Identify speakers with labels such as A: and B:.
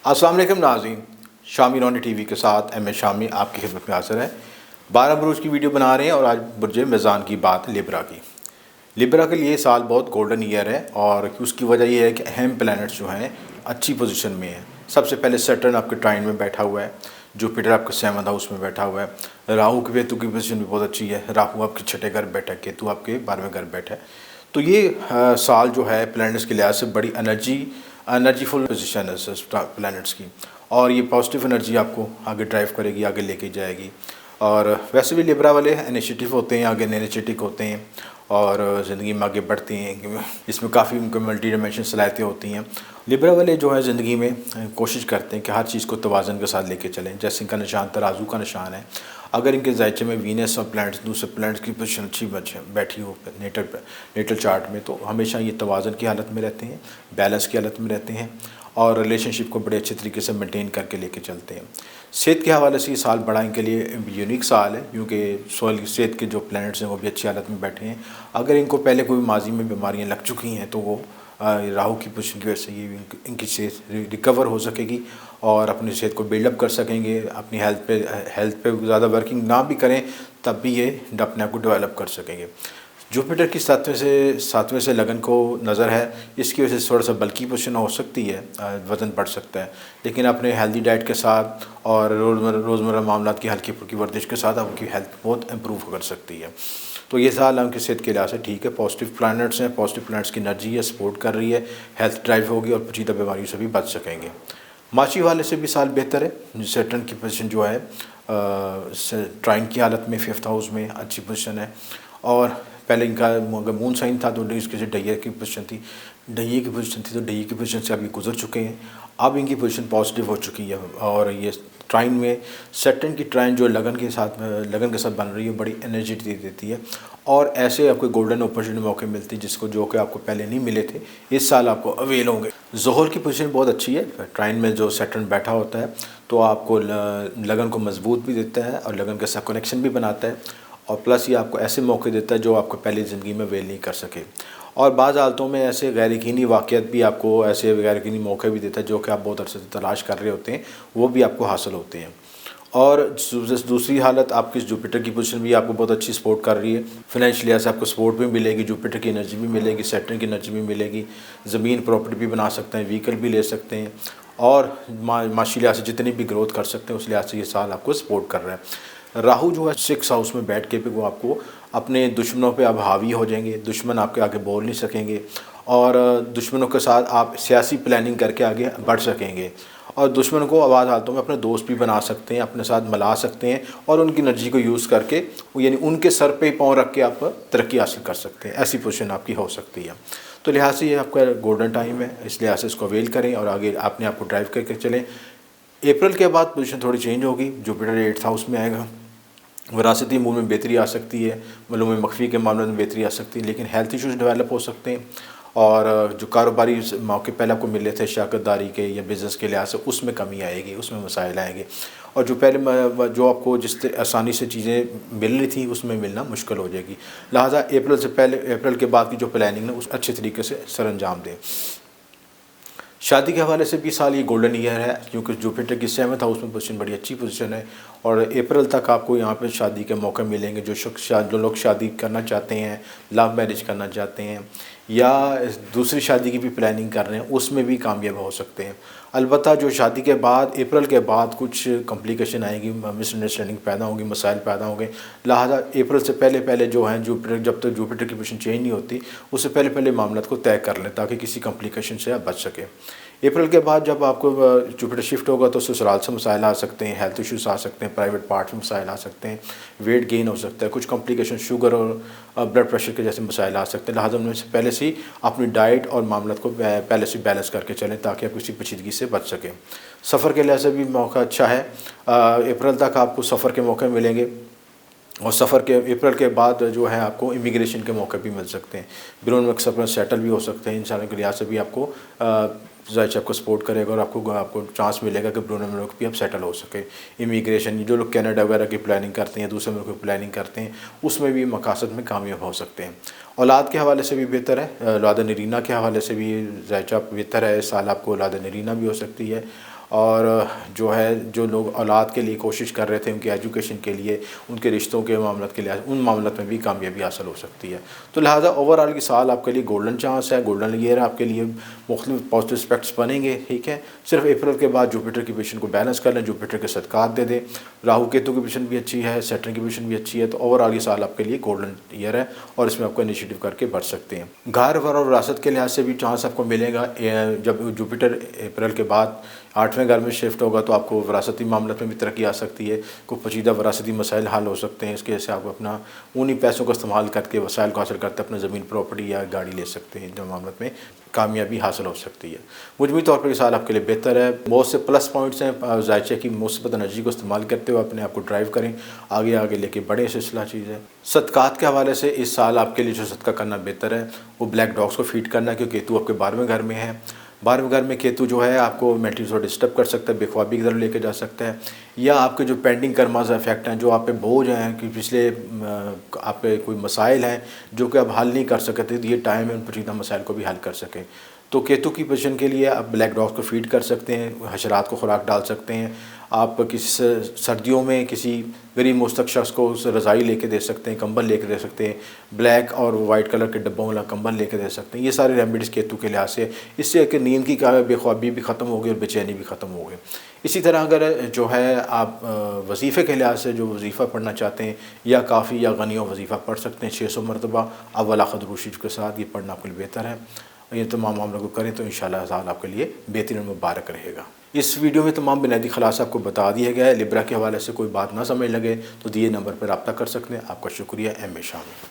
A: अस्सलाम वालेकुम नाज़रीन, शामी रोनी टीवी के साथ एम ए शामी आपकी खिदमत में हाज़िर है। 12 बुरुज की वीडियो बना रहे हैं और आज बुर्ज मेज़ान की बात लिब्रा की। लिब्रा के लिए साल बहुत गोल्डन ईयर है और उसकी वजह यह है कि अहम प्लैनेट्स जो हैं अच्छी पोजीशन में हैं। सबसे पहले सैटर्न आपके ट्राइन में बैठा हुआ है, जुपिटर आपके 7th हाउस में बैठा हुआ है, राहु की केतु की पोजीशन भी बहुत अच्छी है। राहु आपके 6ठे घर बैठा है, केतु आपके 12वें घर बैठा है। तो ये साल जो है प्लैनेट्स के लिहाज से बड़ी एनर्जीफुल पोजीशन है प्लैनेट्स की, और ये पॉजिटिव एनर्जी आपको आगे ड्राइव करेगी, आगे लेके जाएगी। और वैसे भी लिब्रा वाले इनिशिएटिव होते हैं, आगे एनर्जेटिक होते हैं और ज़िंदगी में आगे बढ़ते हैं। इसमें काफ़ी उनको मल्टी डायमेंशन सलाहियतें होती हैं। लिब्रा वाले जो है ज़िंदगी में कोशिश करते हैं कि हर चीज़ को तवाज़न के साथ लेके चलें। जैसे इनका निशान तराजू का निशान है, अगर इनके जायचे में वीनस और प्लैनेट्स, दूसरे प्लैनेट्स की पोजीशन अच्छी बैठी हो नेटल चार्ट में, तो हमेशा ये तवाज़न की हालत में रहते हैं, बैलेंस की हालत में रहते हैं और रिलेशनशिप को बड़े अच्छे तरीके से मेंटेन करके लेके चलते हैं। सेहत के हवाले से ये साल बड़ा इनके लिए यूनिक साल है, क्योंकि सेहत के जो प्लैनेट्स हैं वो भी अच्छी हालत में बैठे हैं। अगर इनको पहले कोई माजी में बीमारियां लग चुकी हैं तो वो राहु की पोजीशन की वजह से ये इनकी सेहत रिकवर हो सकेगी और अपनी सेहत को बिल्डअप कर सकेंगे। अपनी हेल्थ पे ज़्यादा वर्किंग ना भी करें तब भी ये अपने आप को डेवलप कर सकेंगे। जुपिटर की 7वें से लगन को नज़र है, इसकी वजह से थोड़ा सा बल्कि पोजीशन हो सकती है, वज़न बढ़ सकता है, लेकिन अपने हेल्दी डाइट के साथ और रोज़मर्रा मामलात की हल्की फुल्की वर्जिश के साथ आपकी हेल्थ बहुत इम्प्रूव कर सकती है। तो ये साल आपकी सेहत के लिहाज से ठीक है। पॉजिटिव प्लैनेट्स हैं, पॉजिटिव प्लैनेट्स की एनर्जी है, सपोर्ट कर रही है, हेल्थ ड्राइव होगी और पेचीदा बीमारियों से भी बच सकेंगे। माशी वाले से भी साल बेहतर है। सैटर्न की पोजीशन जो है ट्राइन की हालत में 5th हाउस में अच्छी पोजीशन है, और पहले इनका अगर मून साइन था तो इसके से डैया की पोजीशन थी, तो डैया की पोजीशन से अभी गुजर चुके हैं। अब इनकी पोजीशन पॉजिटिव हो चुकी है और ये ट्राइन में सैटर्न की ट्राइन जो लगन के साथ बन रही है, बड़ी एनर्जी देती है और ऐसे आपको गोल्डन अपॉर्चुनिटी मौके मिलते हैं जिसको जो कि आपको पहले नहीं मिले थे, इस साल आपको अवेल होंगे। ज़ोहर की पोजीशन बहुत अच्छी है। ट्राइन में जो सैटर्न बैठा होता है तो आपको लगन को मजबूत भी देता है और लगन के साथ कनेक्शन भी बनाता है, और प्लस ये आपको ऐसे मौके देता है जो आपको पहले ज़िंदगी में अवेल नहीं कर सके। और बाज़ हालतों में ऐसे गैर यकीनी वाक़यात भी आपको ऐसे गैर यकीनी मौके भी देता है जो कि आप बहुत अरसे से तलाश कर रहे होते हैं, वो भी आपको हासिल होते हैं। और दूसरी हालत आपकी जुपिटर की पोजीशन भी आपको बहुत अच्छी सपोर्ट कर रही है। फाइनेंशियल लिहाज से आपको सपोर्ट भी मिलेगी, जुपिटर की एनर्जी भी मिलेगी, सैटर्न की एनर्जी भी मिलेगी। ज़मीन प्रॉपर्टी भी बना सकते हैं, व्हीकल भी ले सकते हैं और माशी लिहाज से जितनी भी ग्रोथ कर सकते हैं उस लिहाज से ये साल आपको सपोर्ट कर रहा है। राहु जो है 6th हाउस में बैठ के भी वो आपको अपने दुश्मनों पे अब हावी हो जाएंगे, दुश्मन आपके आगे बोल नहीं सकेंगे और दुश्मनों के साथ आप सियासी प्लानिंग करके आगे बढ़ सकेंगे और दुश्मन को आवाज़ हालतों में अपने दोस्त भी बना सकते हैं, अपने साथ मिला सकते हैं और उनकी एनर्जी को यूज़ करके यानी उनके सर पे ही पाँव रख के आप तरक्की हासिल कर सकते हैं। ऐसी पोजीशन आपकी हो सकती है। तो लिहाज से ये आपका गोल्डन टाइम है, इस लिहाज से इसको अवेल करें और आगे अपने आप को ड्राइव करके चलें। अप्रैल के बाद पोजीशन थोड़ी चेंज होगी, जुपिटर 8th हाउस में आएगा, विरासती अमूर में बेहतरी आ सकती है, मालूम मख्फी के मामले में बेहतरी आ सकती है, लेकिन हेल्थ इशूज़ डेवलप हो सकते हैं और जो कारोबारी मौके पहले आपको मिले थे शराकतदारी के या बिज़नेस के लिहाज से उसमें कमी आएगी, उसमें मसाइल आएंगे और जो पहले जो आपको जिस आसानी से चीज़ें मिल रही थी उसमें मिलना मुश्किल हो जाएगी। लिहाजा अप्रैल के बाद की जो प्लानिंग है उस अच्छे तरीके से सरअंजाम दें। शादी के हवाले से भी साल ये गोल्डन ईयर है, क्योंकि जुपिटर की 7th हाउस में पोजीशन बड़ी अच्छी पोजीशन है और अप्रैल तक आपको यहाँ पे शादी के मौके मिलेंगे। जो लोग शादी करना चाहते हैं, लव मैरिज करना चाहते हैं या दूसरी शादी की भी प्लानिंग कर रहे हैं, उसमें भी कामयाब हो सकते हैं। अलबत्ता जो शादी के बाद अप्रैल के बाद कुछ कॉम्प्लिकेशन आएगी, मिसअंडरस्टैंडिंग पैदा होंगी, मसाइल पैदा होंगे। लिहाजा अप्रैल से पहले जो हैं जब तक जुपिटर की पोजीशन चेंज नहीं होती उससे पहले मामला को तय कर लें ताकि किसी कॉम्प्लिकेशन से आप बच सकें। अप्रैल के बाद जब आपको जुपिटर शिफ्ट होगा तो ससुराल से मसाइल आ सकते हैं, हेल्थ इश्यूज़ आ सकते हैं, प्राइवेट पार्ट में मसाइल आ सकते हैं, वेट गेन हो सकता है, कुछ कॉम्प्लिकेशन शुगर और ब्लड प्रेशर के जैसे मसाइल आ सकते हैं। लिहाजा उनमें से पहले से ही अपनी डाइट और मामला को पहले से बैलेंस करके चलें ताकि आप किसी पेचीदगी से बच सकें। सफ़र के लिहाज से भी मौका अच्छा है, अप्रैल तक आपको सफ़र के मौके मिलेंगे और सफ़र के अप्रैल के बाद जो है आपको इमिग्रेशन के मौके भी मिल सकते हैं, बैरून मुल्क सफ़र सेटल भी हो सकते हैं। इंसान के लिहाज से भी आपको ज़ाहिर आपको सपोर्ट करेगा और आपको चांस मिलेगा कि बैरून मुल्क भी आप सेटल हो सके। इमिग्रेशन जो लोग कनाडा वगैरह की प्लानिंग करते हैं, दूसरे मुल्क की प्लानिंग करते हैं, उसमें भी मकासद में कामयाब हो सकते हैं। औलाद के हवाले से भी बेहतर है, औलाद नरीना के हवाले से भी ज़ायचा बेहतर है। इस साल आपको औलाद नरीना भी हो सकती है। और जो है, जो लोग औलाद के लिए कोशिश कर रहे थे, उनके एजुकेशन के लिए, उनके रिश्तों के मामलों के लिए, उन मामलों में भी कामयाबी हासिल हो सकती है। तो लिहाजा ओवरऑल की साल आपके लिए गोल्डन चांस है, गोल्डन ईयर है आपके लिए। मुख्तलिफ पॉजिटिव एस्पेक्ट्स बनेंगे, ठीक है। सिर्फ अप्रैल के बाद जुपिटर की पोजीशन को बैलेंस कर लें, जुपिटर के सदक़ात दे दें। राहु केतु की पोजीशन भी अच्छी है, सैटर्न की पोजीशन भी अच्छी है। तो ओवरऑल ये साल आपके लिए गोल्डन ईयर है और इसमें आपको इनिशिएटिव करके बढ़ सकते हैं। घर और विरासत के लिहाज से भी चांस आपको मिलेगा। जब जुपिटर अप्रैल के बाद 8वें घर में शिफ्ट होगा तो आपको विरासती मामलों में भी तरक्की आ सकती है। कोई पेचीदा विरासती मसाइल हल हो सकते हैं। इसके से आप अपना उन्हीं पैसों का इस्तेमाल करके वसाइल को हासिल करते अपना ज़मीन प्रॉपर्टी या गाड़ी ले सकते हैं, जो मामलों में कामयाबी हासिल हो सकती है। मुजमूई तौर पर ये साल आपके लिए बेहतर है। बहुत से प्लस पॉइंट्स हैं। ज़ायचे की मुस्बत एनर्जी को इस्तेमाल करते हुए अपने आप को ड्राइव करें, आगे आगे लेके बढ़े, सिलसिला चीज़ है। सदक़ात के हवाले से इस साल आपके लिए जो सदका करना बेहतर है वो ब्लैक डॉग्स को फीड करना है, क्योंकि केतु आपके 12वें घर में है। 12वें घर में केतु जो है आपको मेंटली थोड़ा डिस्टर्ब कर सकता है, बेख्वाबी की तरफ लेके जा सकता है, या आपके जो पेंडिंग कर्माज़ इफेक्ट हैं, जो आप पे बोझ हैं कि पिछले आप पे कोई मसाइल हैं जो कि आप हल नहीं कर सकते, तो ये टाइम है उन पेचीदा मसाइल को भी हल कर सकें। तो केतु की पोजीशन के लिए आप ब्लैक डॉग्स को फीड कर सकते हैं, हशरात को खुराक डाल सकते हैं। आप किसी सर्दियों में किसी गरीब मुस्तक शख्स को उस रज़ाई लेके दे सकते हैं, कंबल लेके दे सकते हैं, ब्लैक और वाइट कलर के डब्बों वाला कंबल लेके दे सकते हैं। ये सारे रेमेडीज़ केतु के लिहाज से, इससे कि नींद की बेख्वाबी भी ख़त्म होगी और बेचैनी भी ख़त्म होगी। इसी तरह अगर जो है आप वजीफ़े के लिहाज से जो वजीफ़ा पढ़ना चाहते हैं, या काफ़ी या गनियों वजीफ़ा पढ़ सकते हैं 600 मरतबा अव्वल आखिर दुरूद शरीफ के साथ। ये पढ़ना आपके लिए बेहतर है। ये तमाम मामलों को करें तो इंशाअल्लाह साल आपके लिए बेहतरीन मुबारक रहेगा। इस वीडियो में तमाम बुनियादी खुलासा आपको बता दिया गया है। लिब्रा के हवाले से कोई बात ना समझ लगे तो दिए नंबर पर रब्ता कर सकते हैं। आपका शुक्रिया। M A Shami.